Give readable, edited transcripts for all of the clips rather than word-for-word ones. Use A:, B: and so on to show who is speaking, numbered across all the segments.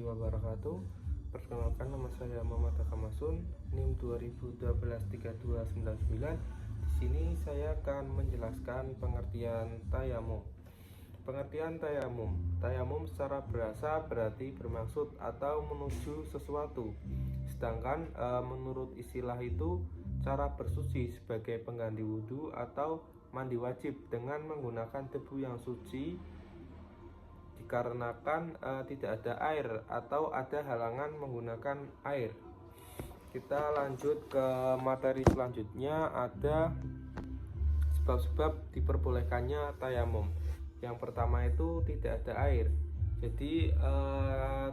A: wabarakatuh. Perkenalkan, nama saya Muhammad Akamasun, NIM 20123299. Di sini saya akan menjelaskan pengertian tayamum. Pengertian tayamum. Tayamum secara bahasa berarti bermaksud atau menuju sesuatu. Sedangkan menurut istilah itu cara bersuci sebagai pengganti wudhu atau mandi wajib dengan menggunakan debu yang suci dikarenakan tidak ada air atau ada halangan menggunakan air. Kita lanjut ke materi selanjutnya, ada sebab-sebab diperbolehkannya tayamum. Yang pertama itu tidak ada air. Jadi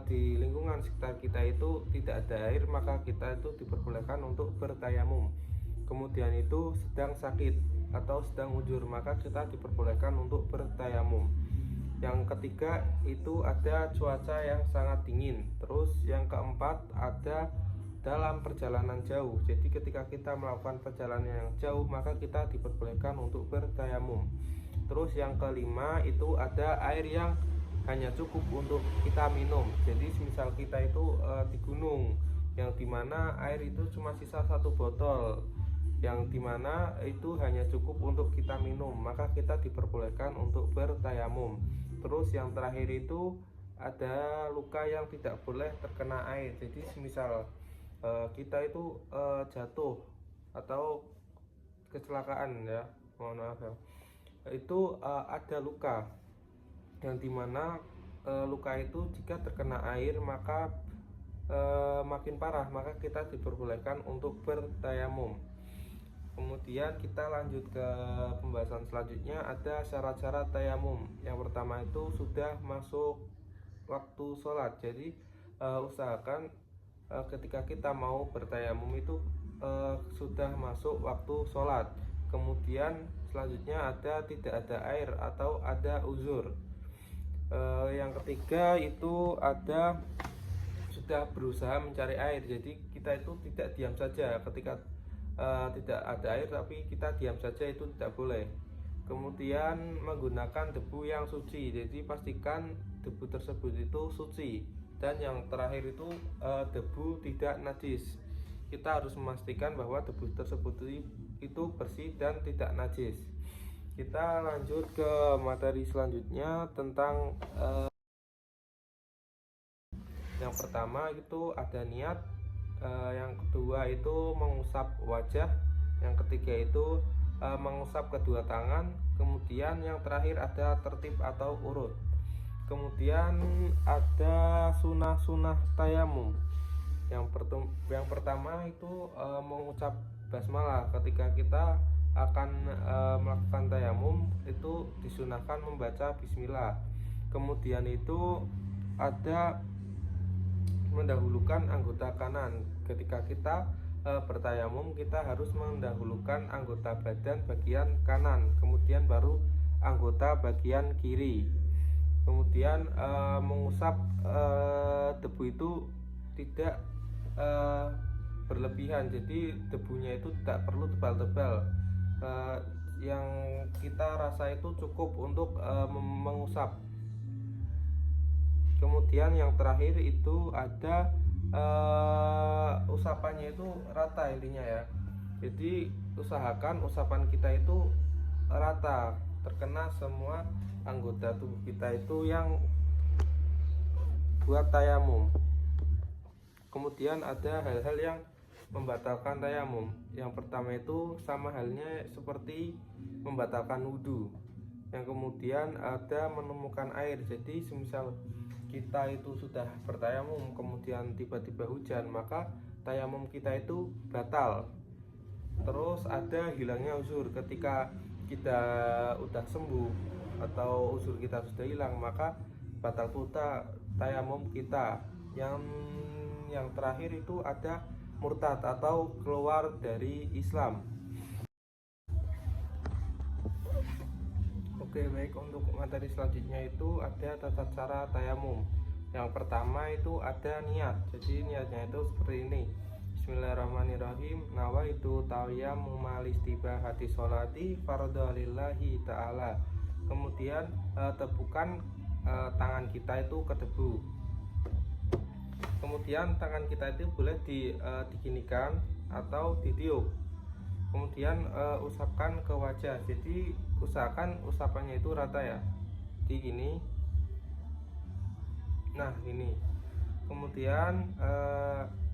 A: di lingkungan sekitar kita itu tidak ada air, maka kita itu diperbolehkan untuk bertayamum. Kemudian itu sedang sakit atau sedang ujur, maka kita diperbolehkan untuk bertayamum. Yang ketiga itu ada cuaca yang sangat dingin. Terus yang keempat ada dalam perjalanan jauh. Jadi ketika kita melakukan perjalanan yang jauh, maka kita diperbolehkan untuk bertayamum. Terus yang kelima itu ada air yang hanya cukup untuk kita minum. Jadi misal kita itu di gunung, yang dimana air itu cuma sisa 1 botol, yang dimana itu hanya cukup untuk kita minum, maka kita diperbolehkan untuk bertayamum. Terus yang terakhir itu ada luka yang tidak boleh terkena air. Jadi misal kita itu jatuh atau kecelakaan, ya mohon maaf ya, itu ada luka yang dimana luka itu jika terkena air maka makin parah, maka kita diperbolehkan untuk bertayamum. Kemudian kita lanjut ke pembahasan selanjutnya, ada syarat-syarat tayamum. Yang pertama itu sudah masuk waktu sholat. Jadi usahakan ketika kita mau bertayamum itu sudah masuk waktu sholat. Kemudian selanjutnya ada tidak ada air atau ada uzur. Yang ketiga itu ada sudah berusaha mencari air. Jadi kita itu tidak diam saja ketika tidak ada air, tapi kita diam saja itu tidak boleh. Kemudian menggunakan debu yang suci. Jadi pastikan debu tersebut itu suci. Dan yang terakhir itu debu tidak najis. Kita harus memastikan bahwa debu tersebut itu bersih dan tidak najis. Kita lanjut ke materi selanjutnya tentang yang pertama itu ada niat, yang kedua itu mengusap wajah, yang ketiga itu mengusap kedua tangan, kemudian yang terakhir ada tertib atau urut. Kemudian ada sunah-sunah tayamum. Yang pertama itu mengucap basmalah. Ketika kita akan melakukan tayamum itu disunahkan membaca bismillah. Kemudian itu ada mendahulukan anggota kanan. Ketika kita bertayamum, kita harus mendahulukan anggota badan bagian kanan, kemudian baru anggota bagian kiri. Kemudian mengusap debu itu tidak berlebihan, jadi debunya itu tidak perlu tebal-tebal. Yang kita rasa itu cukup untuk mengusap. Kemudian yang terakhir itu ada usapannya itu rata intinya ya. Jadi usahakan usapan kita itu rata, terkena semua anggota tubuh kita itu yang buat tayamum. Kemudian ada hal-hal yang membatalkan tayamum. Yang pertama itu sama halnya seperti membatalkan wudhu. Yang kemudian ada menemukan air. Jadi semisal kita itu sudah bertayamum kemudian tiba-tiba hujan, maka tayamum kita itu batal. Terus ada hilangnya uzur. Ketika kita udah sembuh atau uzur kita sudah hilang, maka batal pula tayamum kita. Yang terakhir itu ada murtad atau keluar dari Islam. Oke, baik, untuk materi selanjutnya itu ada tata cara tayamum. Yang pertama itu ada niat. Jadi niatnya itu seperti ini. Bismillahirrahmanirrahim. Nawaitu tayammum malistibahati sholati fardhalillahi ta'ala. Kemudian tepukan tangan kita itu ke debu. Kemudian tangan kita itu boleh diginikan atau ditiup. Kemudian usapkan ke wajah. Jadi usahakan usapannya itu rata ya. Di gini. Nah, ini. Kemudian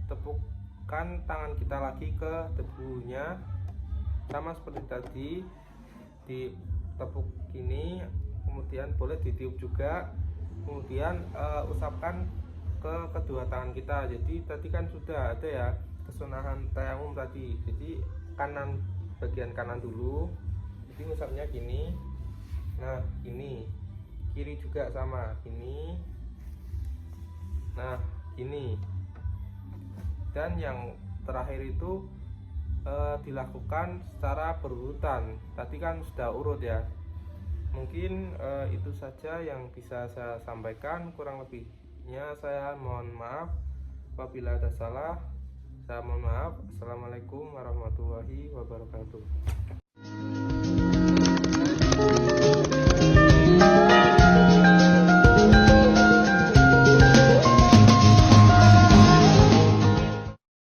A: tepukkan tangan kita lagi ke debunya. Sama seperti tadi, ditepuk gini, kemudian boleh ditiup juga. Kemudian usapkan ke kedua tangan kita. Jadi tadi kan sudah ada ya kesunahan tayamum tadi. Jadi bagian kanan dulu. Jadi ngusapnya gini. Nah, ini kiri juga sama, ini. Nah, ini. Dan yang terakhir itu dilakukan secara berurutan. Tadi kan sudah urut ya. Mungkin itu saja yang bisa saya sampaikan. Kurang lebihnya saya mohon maaf. Apabila ada salah, saya mohon maaf. Assalamualaikum warahmatullahi wabarakatuh.